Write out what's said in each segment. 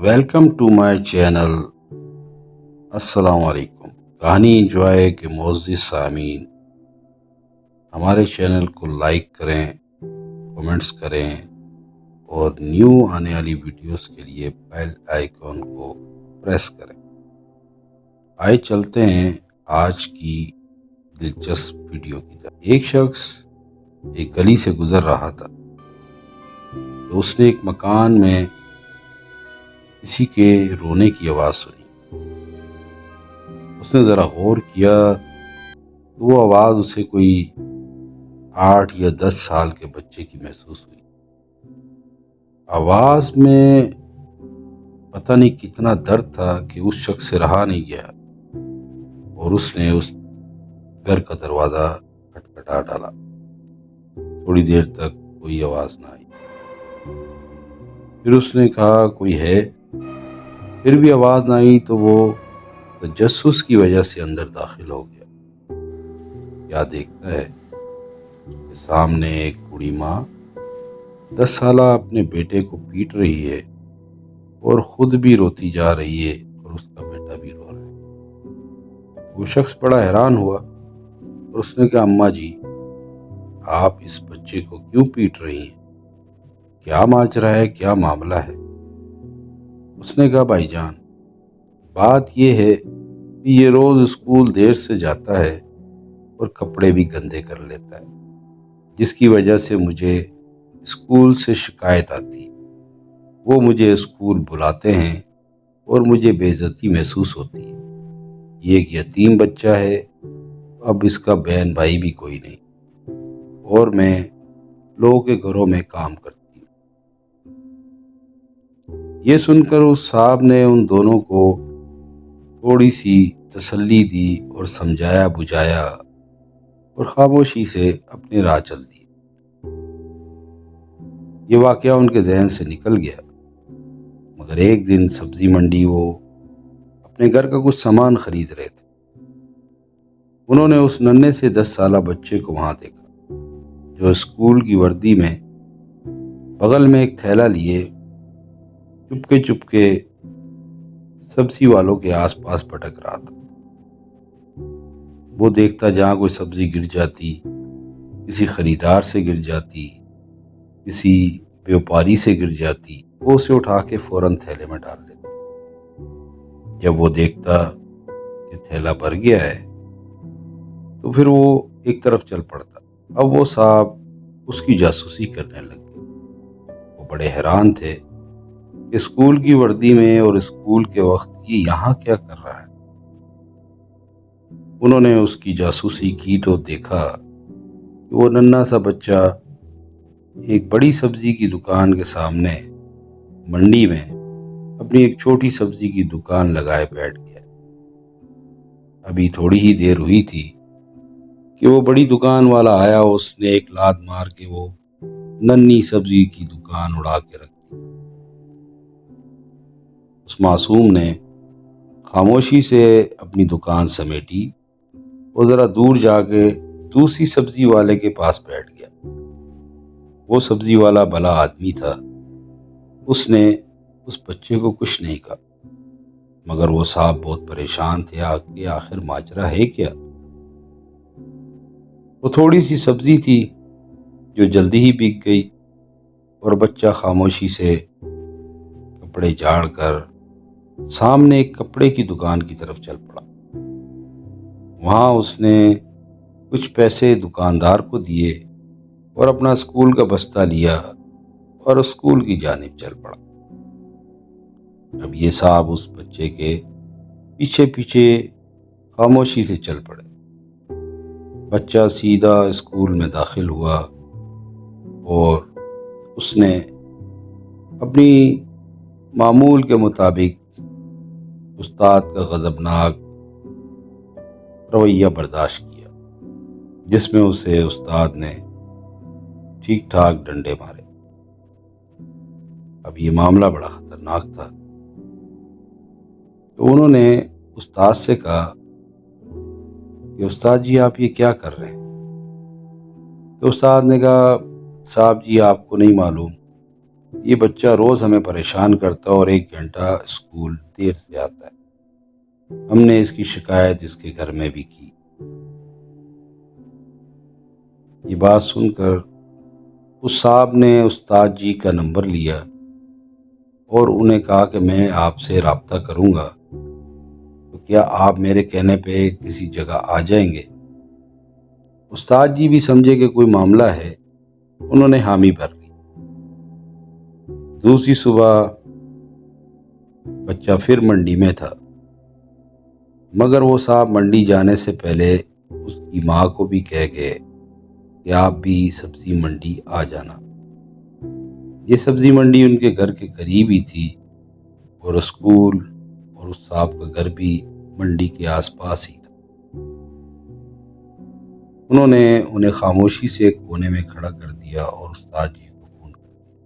Welcome to my channel. السلام علیکم۔ کہانی انجوائے کے معزز سامعین، ہمارے چینل کو لائک کریں، کومنٹس کریں اور نیو آنے والی ویڈیوز کے لیے بیل آئیکن کو پریس کریں۔ آئے چلتے ہیں آج کی دلچسپ ویڈیو کی طرف۔ ایک شخص ایک گلی سے گزر رہا تھا تو اس نے ایک مکان میں کسی کے رونے کی آواز سنی۔ اس نے ذرا غور کیا تو وہ آواز اسے کوئی 8 یا 10 سال کے بچے کی محسوس ہوئی۔ آواز میں پتہ نہیں کتنا درد تھا کہ اس شخص سے رہا نہیں گیا اور اس نے اس گھر کا دروازہ کھٹکھٹا ڈالا۔ تھوڑی دیر تک کوئی آواز نہ آئی۔ پھر اس نے کہا کوئی ہے؟ پھر بھی آواز نہ آئی تو وہ تجسس کی وجہ سے اندر داخل ہو گیا۔ کیا دیکھتا ہے کہ سامنے ایک بوڑھی ماں 10 سالہ اپنے بیٹے کو پیٹ رہی ہے اور خود بھی روتی جا رہی ہے اور اس کا بیٹا بھی رو رہا ہے۔ وہ شخص بڑا حیران ہوا اور اس نے کہا اماں جی، آپ اس بچے کو کیوں پیٹ رہی ہیں؟ کیا ماجرا ہے؟ کیا معاملہ ہے؟ اس نے کہا بھائی جان، بات یہ ہے کہ یہ روز اسکول دیر سے جاتا ہے اور کپڑے بھی گندے کر لیتا ہے، جس کی وجہ سے مجھے اسکول سے شکایت آتی ہے۔ وہ مجھے اسکول بلاتے ہیں اور مجھے بے عزتی محسوس ہوتی ہے۔ یہ ایک یتیم بچہ ہے، اب اس کا بہن بھائی بھی کوئی نہیں، اور میں لوگوں کے گھروں میں کام کرتی ہوں۔ یہ سن کر اس صاحب نے ان دونوں کو تھوڑی سی تسلی دی اور سمجھایا بجھایا اور خاموشی سے اپنی راہ چل دی۔ یہ واقعہ ان کے ذہن سے نکل گیا، مگر ایک دن سبزی منڈی وہ اپنے گھر کا کچھ سامان خرید رہے تھے۔ انہوں نے اس ننھے سے 10 سالہ بچے کو وہاں دیکھا، جو اسکول کی وردی میں بغل میں ایک تھیلا لیے چپکے سبزی والوں کے آس پاس بھٹک رہا تھا۔ وہ دیکھتا جہاں کوئی سبزی گر جاتی، کسی خریدار سے گر جاتی، کسی بیوپاری سے گر جاتی، وہ اسے اٹھا کے فوراً تھیلے میں ڈال لیتا۔ جب وہ دیکھتا کہ تھیلا بھر گیا ہے تو پھر وہ ایک طرف چل پڑتا۔ اب وہ صاحب اس کی جاسوسی کرنے لگ گئے۔ وہ بڑے حیران تھے کہ اسکول کی وردی میں اور اسکول کے وقت یہ یہاں کیا کر رہا ہے۔ انہوں نے اس کی جاسوسی کی تو دیکھا کہ وہ ننھا سا بچہ ایک بڑی سبزی کی دکان کے سامنے منڈی میں اپنی ایک چھوٹی سبزی کی دکان لگائے بیٹھ گیا۔ ابھی تھوڑی ہی دیر ہوئی تھی کہ وہ بڑی دکان والا آیا، اس نے ایک لات مار کے وہ ننھی سبزی کی دکان اڑا کے رکھ دی۔ اس معصوم نے خاموشی سے اپنی دکان سمیٹی اور ذرا دور جا کے دوسری سبزی والے کے پاس بیٹھ گیا۔ وہ سبزی والا بھلا آدمی تھا، اس نے اس بچے کو کچھ نہیں کہا، مگر وہ صاحب بہت پریشان تھے کہ آخر ماجرا ہے کیا۔ وہ تھوڑی سی سبزی تھی جو جلدی ہی بک گئی اور بچہ خاموشی سے کپڑے جھاڑ کر سامنے ایک کپڑے کی دکان کی طرف چل پڑا۔ وہاں اس نے کچھ پیسے دکاندار کو دیے اور اپنا اسکول کا بستہ لیا اور اسکول کی جانب چل پڑا۔ اب یہ صاحب اس بچے کے پیچھے پیچھے خاموشی سے چل پڑے۔ بچہ سیدھا اسکول میں داخل ہوا اور اس نے اپنی معمول کے مطابق استاد کا غضبناک رویہ برداشت کیا، جس میں اسے استاد نے ٹھیک ٹھاک ڈنڈے مارے۔ اب یہ معاملہ بڑا خطرناک تھا، تو انہوں نے استاد سے کہا کہ استاد جی آپ یہ کیا کر رہے ہیں؟ تو استاد نے کہا صاحب جی آپ کو نہیں معلوم یہ بچہ روز ہمیں پریشان کرتا اور 1 گھنٹہ اسکول دیر سے آتا ہے۔ ہم نے اس کی شکایت اس کے گھر میں بھی کی۔ یہ بات سن کر اس صاحب نے استاد جی کا نمبر لیا اور انہیں کہا کہ میں آپ سے رابطہ کروں گا، تو کیا آپ میرے کہنے پہ کسی جگہ آ جائیں گے؟ استاد جی بھی سمجھے کہ کوئی معاملہ ہے، انہوں نے حامی بھر لی۔ دوسری صبح بچہ پھر منڈی میں تھا، مگر وہ صاحب منڈی جانے سے پہلے اس کی ماں کو بھی کہہ گئے کہ آپ بھی سبزی منڈی آ جانا۔ یہ سبزی منڈی ان کے گھر کے قریب ہی تھی اور اسکول اور اس صاحب کا گھر بھی منڈی کے آس پاس ہی تھا۔ انہوں نے انہیں خاموشی سے ایک کونے میں کھڑا کر دیا اور استاد جی کو فون کر دیا۔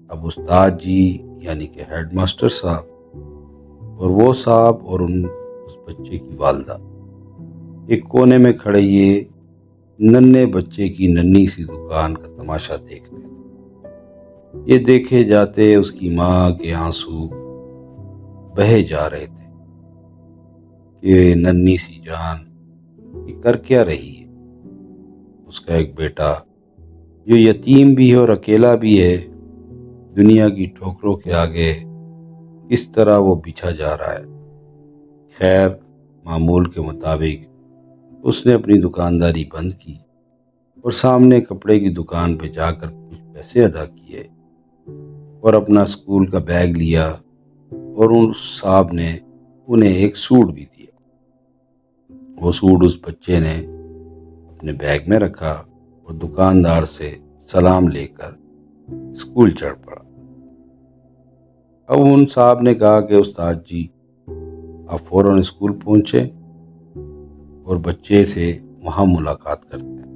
اب استاد جی یعنی کہ ہیڈ ماسٹر صاحب اور وہ صاحب اور اس بچے کی والدہ ایک کونے میں کھڑے یہ ننھے بچے کی ننھی سی دکان کا تماشا دیکھ رہے تھے۔ یہ دیکھے جاتے اس کی ماں کے آنسو بہے جا رہے تھے کہ ننھی سی جان یہ کر کیا رہی ہے۔ اس کا ایک بیٹا جو یتیم بھی ہے اور اکیلا بھی ہے، دنیا کی ٹھوکروں کے آگے کس طرح وہ بچھا جا رہا ہے۔ خیر، معمول کے مطابق اس نے اپنی دکانداری بند کی اور سامنے کپڑے کی دکان پہ جا کر کچھ پیسے ادا کیے اور اپنا اسکول کا بیگ لیا اور اس صاحب نے انہیں ایک سوٹ بھی دیا۔ وہ سوٹ اس بچے نے اپنے بیگ میں رکھا اور دکاندار سے سلام لے کر اسکول چڑھ پڑا۔ اب ان صاحب نے کہا کہ استاد جی آپ فوراً اسکول پہنچے اور بچے سے وہاں ملاقات کرتے ہیں۔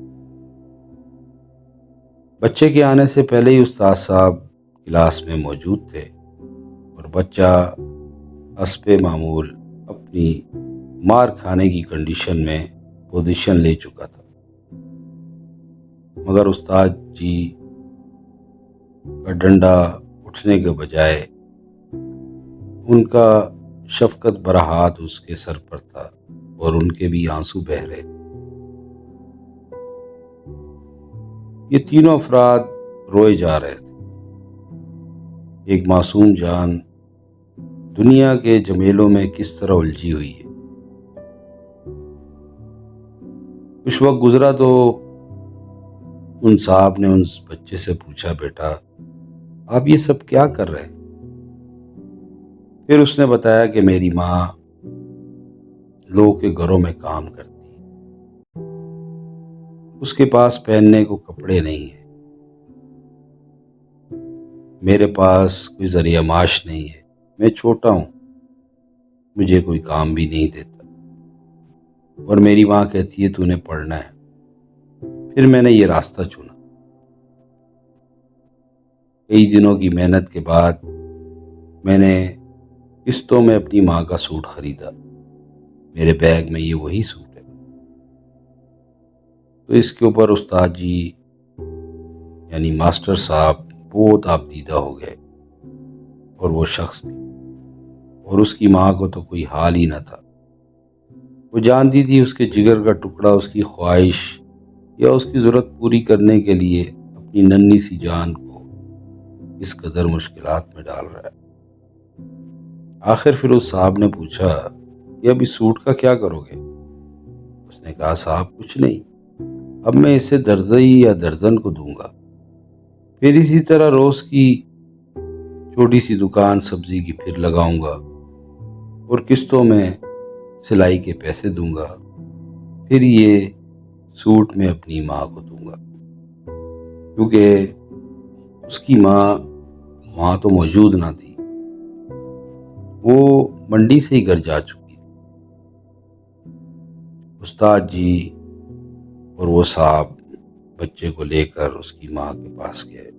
بچے کے آنے سے پہلے ہی استاد صاحب کلاس میں موجود تھے اور بچہ حسب معمول اپنی مار کھانے کی کنڈیشن میں پوزیشن لے چکا تھا، مگر استاد جی کا ڈنڈا اٹھنے کے بجائے ان کا شفقت بھرا ہاتھ اس کے سر پر تھا اور ان کے بھی آنسو بہہ رہے تھے۔ یہ تینوں افراد روئے جا رہے تھے۔ ایک معصوم جان دنیا کے جمیلوں میں کس طرح الجھی ہوئی ہے۔ کچھ وقت گزرا تو ان صاحب نے ان بچے سے پوچھا بیٹا آپ یہ سب کیا کر رہے ہیں؟ پھر اس نے بتایا کہ میری ماں لوگوں کے گھروں میں کام کرتی ہے، اس کے پاس پہننے کو کپڑے نہیں ہیں، میرے پاس کوئی ذریعہ معاش نہیں ہے، میں چھوٹا ہوں، مجھے کوئی کام بھی نہیں دیتا اور میری ماں کہتی ہے تو نے پڑھنا ہے۔ پھر میں نے یہ راستہ چنا۔ کئی دنوں کی محنت کے بعد میں نے قسطوں میں اپنی ماں کا سوٹ خریدا۔ میرے بیگ میں یہ وہی سوٹ ہے۔ تو اس کے اوپر استاد جی یعنی ماسٹر صاحب بہت آبدیدہ ہو گئے اور وہ شخص بھی، اور اس کی ماں کو تو کوئی حال ہی نہ تھا۔ وہ جانتی تھی اس کے جگر کا ٹکڑا اس کی خواہش یا اس کی ضرورت پوری کرنے کے لیے اپنی ننھی سی جان کو اس قدر مشکلات میں ڈال رہا ہے۔ آخر پھر اس صاحب نے پوچھا کہ اب اس سوٹ کا کیا کرو گے؟ اس نے کہا صاحب کچھ نہیں، اب میں اسے درزئی یا درزن کو دوں گا، پھر اسی طرح روز کی چھوٹی سی دکان سبزی کی پھر لگاؤں گا اور قسطوں میں سلائی کے پیسے دوں گا، پھر یہ سوٹ میں اپنی ماں کو دوں گا، کیونکہ اس کی ماں وہاں تو موجود نہ تھی، وہ منڈی سے ہی گھر جا چکی تھی۔ استاد جی اور وہ صاحب بچے کو لے کر اس کی ماں کے پاس گئے۔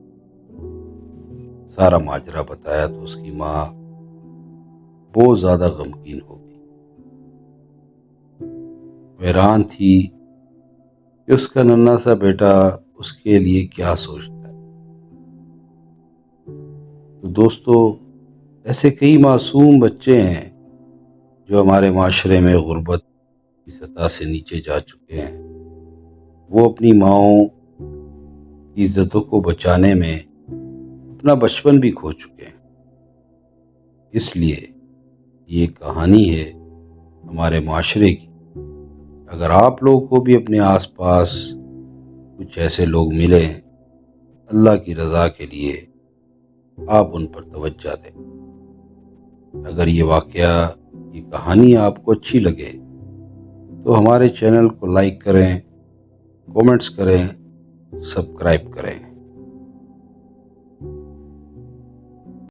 سارا ماجرا بتایا تو اس کی ماں بہت زیادہ غمگین ہو گئی، حیران تھی کہ اس کا ننھا سا بیٹا اس کے لیے کیا سوچتا ہے۔ تو دوستو، ایسے کئی معصوم بچے ہیں جو ہمارے معاشرے میں غربت کی سطح سے نیچے جا چکے ہیں۔ وہ اپنی ماؤں کی عزتوں کو بچانے میں اپنا بچپن بھی کھو چکے ہیں۔ اس لیے یہ کہانی ہے ہمارے معاشرے کی۔ اگر آپ لوگوں کو بھی اپنے آس پاس کچھ ایسے لوگ ملیں اللہ کی رضا کے لیے، آپ ان پر توجہ دیں۔ اگر یہ واقعہ، یہ کہانی آپ کو اچھی لگے تو ہمارے چینل کو لائک کریں، کومنٹس کریں، سبسکرائب کریں۔